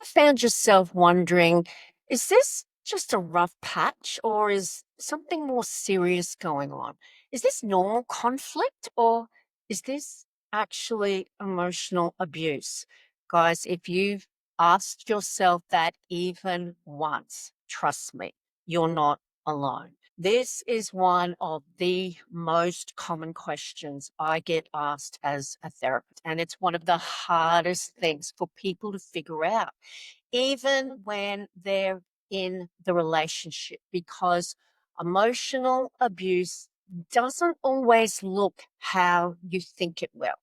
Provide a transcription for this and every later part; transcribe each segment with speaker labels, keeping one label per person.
Speaker 1: Found yourself wondering, is this just a rough patch or is something more serious going on? Is this normal conflict or is this actually emotional abuse? Guys, if you've asked yourself that even once, trust me, you're not alone. This is one of the most common questions I get asked as a therapist, and it's one of the hardest things for people to figure out even when they're in the relationship, because emotional abuse doesn't always look how you think it will.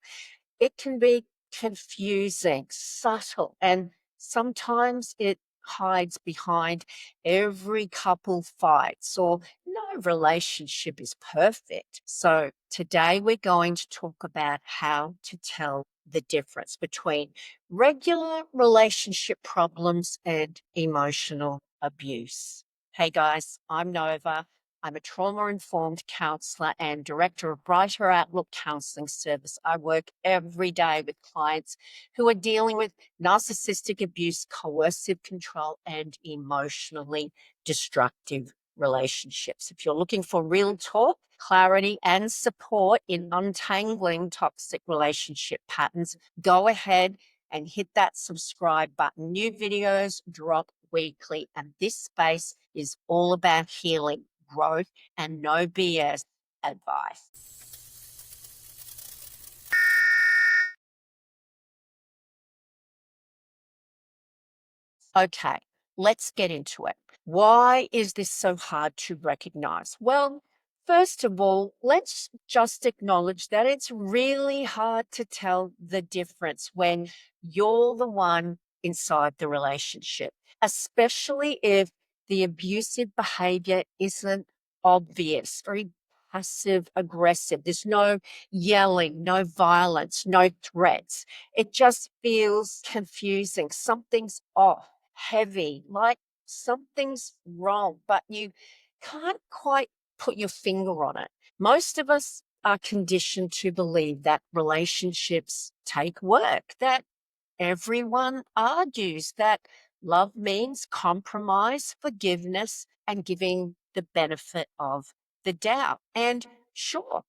Speaker 1: It can be confusing, subtle, and sometimes it hides behind every couple fights or no relationship is perfect. So today we're going to talk about how to tell the difference between regular relationship problems and emotional abuse. Hey guys, I'm Nova. I'm a trauma informed counselor and director of Brighter Outlook Counselling Service. I work every day with clients who are dealing with narcissistic abuse, coercive control, and emotionally destructive relationships. If you're looking for real talk, clarity, and support in untangling toxic relationship patterns, go ahead and hit that subscribe button. New videos drop weekly, and this space is all about healing, growth, and no BS advice. Okay, let's get into it. Why is this so hard to recognize? Well, first of all, let's just acknowledge that it's really hard to tell the difference when you're the one inside the relationship, especially if the abusive behavior isn't obvious, very passive aggressive. There's no yelling, no violence, no threats. It just feels confusing. Something's off, heavy, like something's wrong, but you can't quite put your finger on it. Most of us are conditioned to believe that relationships take work, that everyone argues, that love means compromise, forgiveness, and giving the benefit of the doubt. And sure,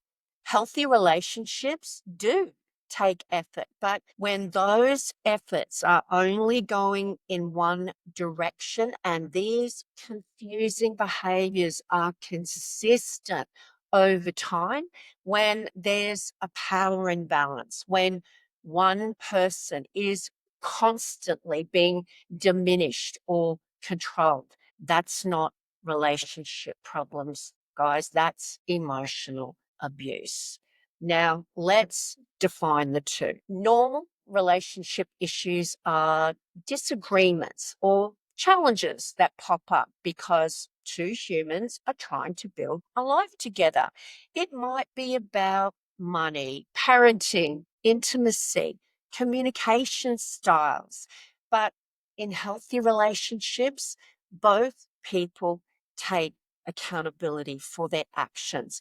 Speaker 1: healthy relationships do take effort, but when those efforts are only going in one direction and these confusing behaviors are consistent over time, when there's a power imbalance, when one person is constantly being diminished or controlled, that's not relationship problems, guys. That's emotional abuse. Now, let's define the two. Normal relationship issues are disagreements or challenges that pop up because two humans are trying to build a life together. It might be about money, parenting, intimacy, communication styles. But in healthy relationships, both people take accountability for their actions.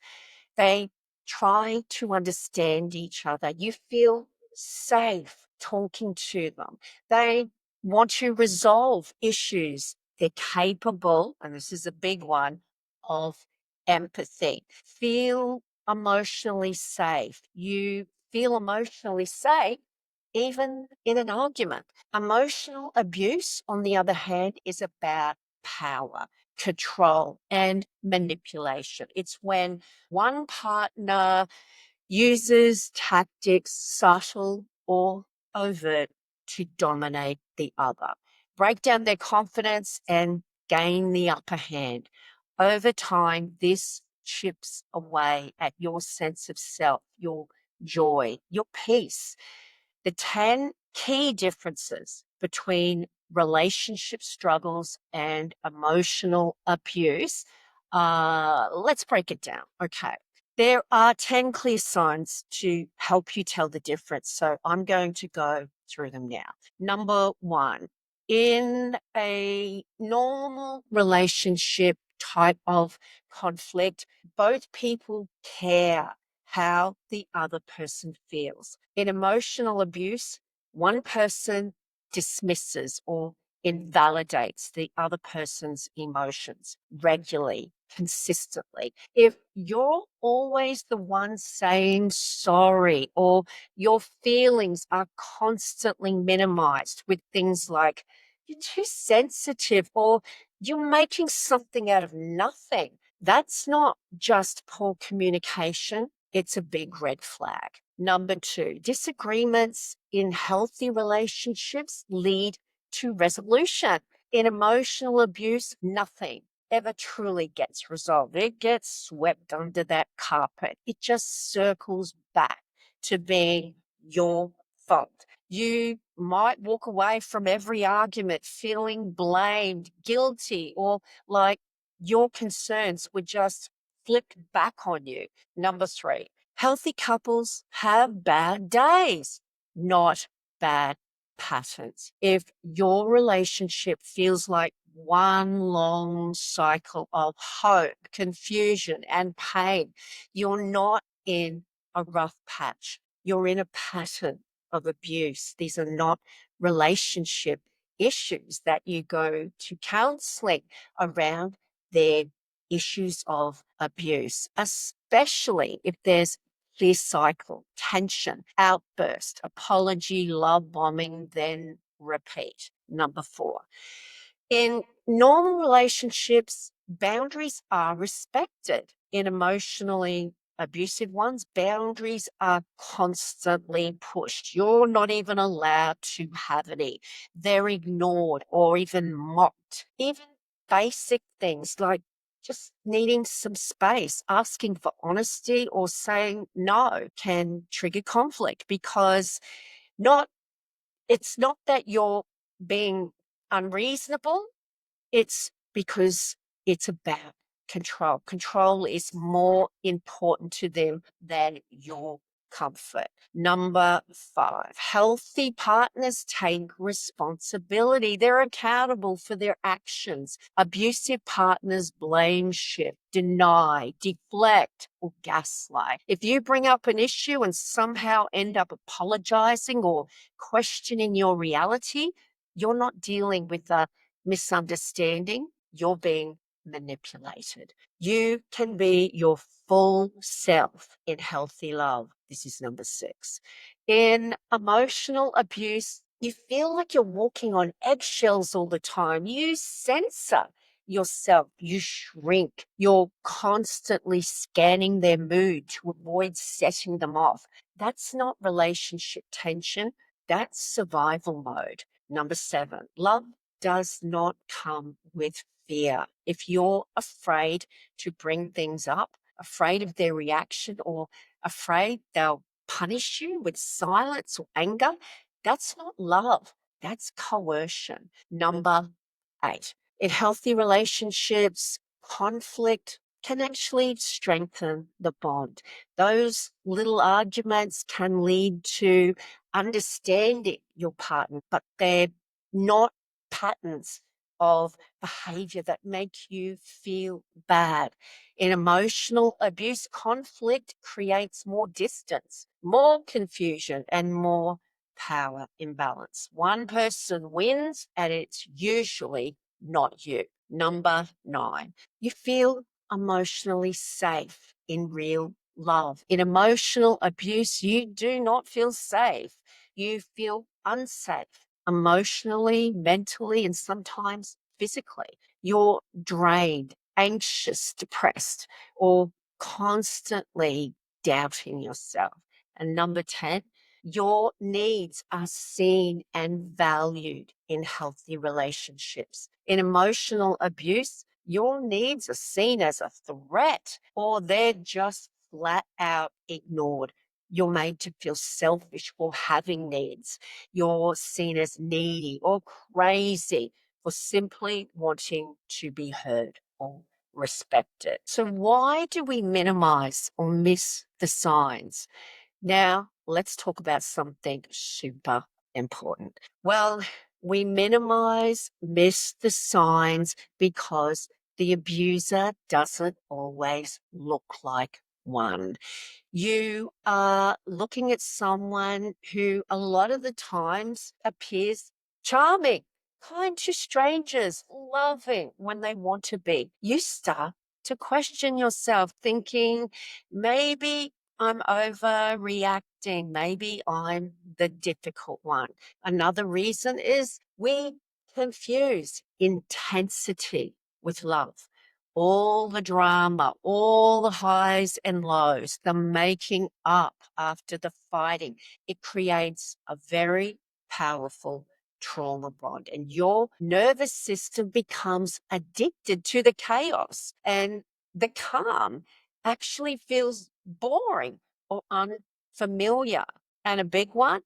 Speaker 1: They try to understand each other. You feel safe talking to them. They want to resolve issues. They're capable, and this is a big one, of empathy. Feel emotionally safe. You feel emotionally safe even in an argument. Emotional abuse, on the other hand, is about power, control, and manipulation. It's when one partner uses tactics, subtle or overt, to dominate the other, break down their confidence, and gain the upper hand. Over time, this chips away at your sense of self, your joy, your peace. The 10 key differences between relationship struggles and emotional abuse. Let's break it down. Okay. There are 10 clear signs to help you tell the difference. So I'm going to go through them now. Number one, in a normal relationship type of conflict, both people care how the other person feels. In emotional abuse, one person dismisses or invalidates the other person's emotions regularly, consistently. If you're always the one saying sorry, or your feelings are constantly minimized with things like, you're too sensitive, or you're making something out of nothing, that's not just poor communication. It's a big red flag. Number two, disagreements in healthy relationships lead to resolution. In emotional abuse, nothing ever truly gets resolved. It gets swept under that carpet. It just circles back to being your fault. You might walk away from every argument feeling blamed, guilty, or like your concerns were just flipped back on you. Number three, healthy couples have bad days, not bad patterns. If your relationship feels like one long cycle of hope, confusion, and pain, you're not in a rough patch. You're in a pattern of abuse. These are not relationship issues that you go to counseling around. They're issues of abuse, especially if there's clear cycle, tension, outburst, apology, love bombing, then repeat. Number four, in normal relationships, boundaries are respected. In emotionally abusive ones, boundaries are constantly pushed. You're not even allowed to have any. They're ignored or even mocked. Even basic things like just needing some space, asking for honesty, or saying no can trigger conflict, because not it's not that you're being unreasonable, it's because it's about control. Control is more important to them than your comfort. Number five, healthy partners take responsibility. They're accountable for their actions. Abusive partners blame shift, deny, deflect, or gaslight. If you bring up an issue and somehow end up apologizing or questioning your reality, you're not dealing with a misunderstanding, you're being manipulated. You can be your full self in healthy love. This is number six. In emotional abuse, you feel like you're walking on eggshells all the time. You censor yourself, you shrink, you're constantly scanning their mood to avoid setting them off. That's not relationship tension, that's survival mode. Number seven, love does not come with fear. If you're afraid to bring things up, afraid of their reaction, or afraid they'll punish you with silence or anger, that's not love. That's coercion. Number eight, in healthy relationships, conflict can actually strengthen the bond. Those little arguments can lead to understanding your partner, but they're not patterns of behavior that make you feel bad. In emotional abuse, conflict creates more distance, more confusion, and more power imbalance. One person wins, and it's usually not you. Number nine, you feel emotionally safe in real love. In emotional abuse, you do not feel safe. You feel unsafe emotionally, mentally, and sometimes physically. You're drained, anxious, depressed, or constantly doubting yourself. And number 10, your needs are seen and valued in healthy relationships. In emotional abuse, your needs are seen as a threat, or they're just flat out ignored. You're made to feel selfish for having needs. You're seen as needy or crazy for simply wanting to be heard or respected. So, why do we minimize or miss the signs? Now, let's talk about something super important. Well, we minimize, miss the signs because the abuser doesn't always look like one. You are looking at someone who a lot of the times appears charming, kind to strangers, loving when they want to be. You start to question yourself, thinking maybe I'm overreacting, maybe I'm the difficult one. Another reason is we confuse intensity with love. All the drama, all the highs and lows, the making up after the fighting, it creates a very powerful trauma bond, and your nervous system becomes addicted to the chaos, and the calm actually feels boring or unfamiliar. And a big one,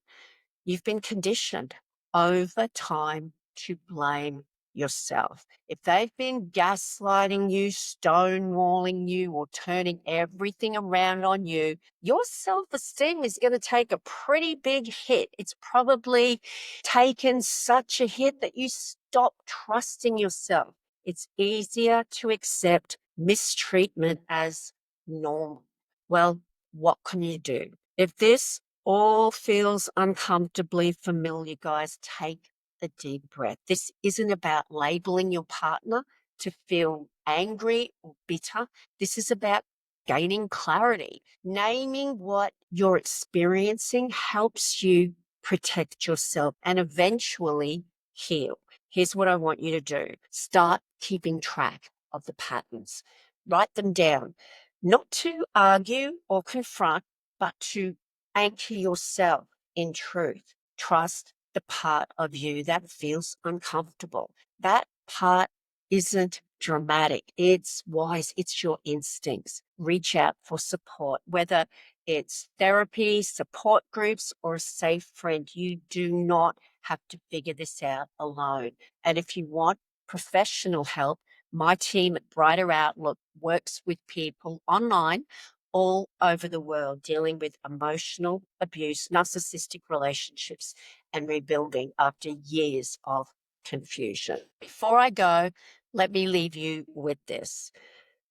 Speaker 1: you've been conditioned over time to blame yourself. If they've been gaslighting you, stonewalling you, or turning everything around on you, your self esteem is going to take a pretty big hit. It's probably taken such a hit that you stop trusting yourself. It's easier to accept mistreatment as normal. Well, what can you do? If this all feels uncomfortably familiar, guys, take a deep breath. This isn't about labeling your partner to feel angry or bitter. This is about gaining clarity. Naming what you're experiencing helps you protect yourself and eventually heal. Here's what I want you to do. Start keeping track of the patterns. Write them down, not to argue or confront, but to anchor yourself in truth. Trust the part of you that feels uncomfortable. That part isn't dramatic. It's wise. It's your instincts. Reach out for support, whether it's therapy, support groups, or a safe friend. You do not have to figure this out alone. And if you want professional help, my team at Brighter Outlook works with people online all over the world dealing with emotional abuse, narcissistic relationships, and rebuilding after years of confusion. Before I go, let me leave you with this.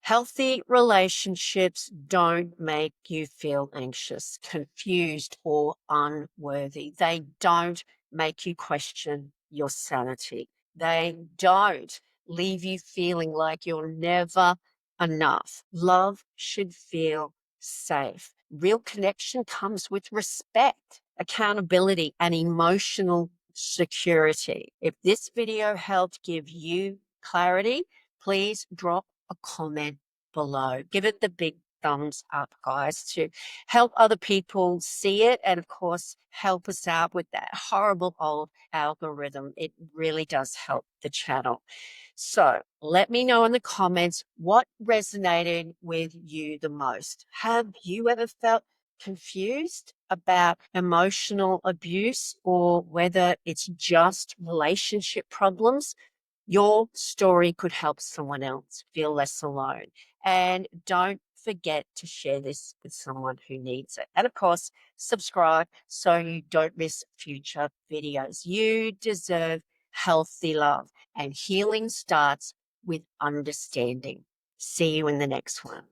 Speaker 1: Healthy relationships don't make you feel anxious, confused, or unworthy. They don't make you question your sanity. They don't leave you feeling like you're never enough. Love should feel safe. Real connection comes with respect, accountability, and emotional security. If this video helped give you clarity, please drop a comment below. Give it the big thumbs up, guys, to help other people see it. And of course, help us out with that horrible old algorithm. It really does help the channel. So let me know in the comments what resonated with you the most. Have you ever felt confused about emotional abuse, or whether it's just relationship problems? Your story could help someone else feel less alone. And don't forget to share this with someone who needs it. And of course, subscribe so you don't miss future videos. You deserve healthy love, and healing starts with understanding. See you in the next one.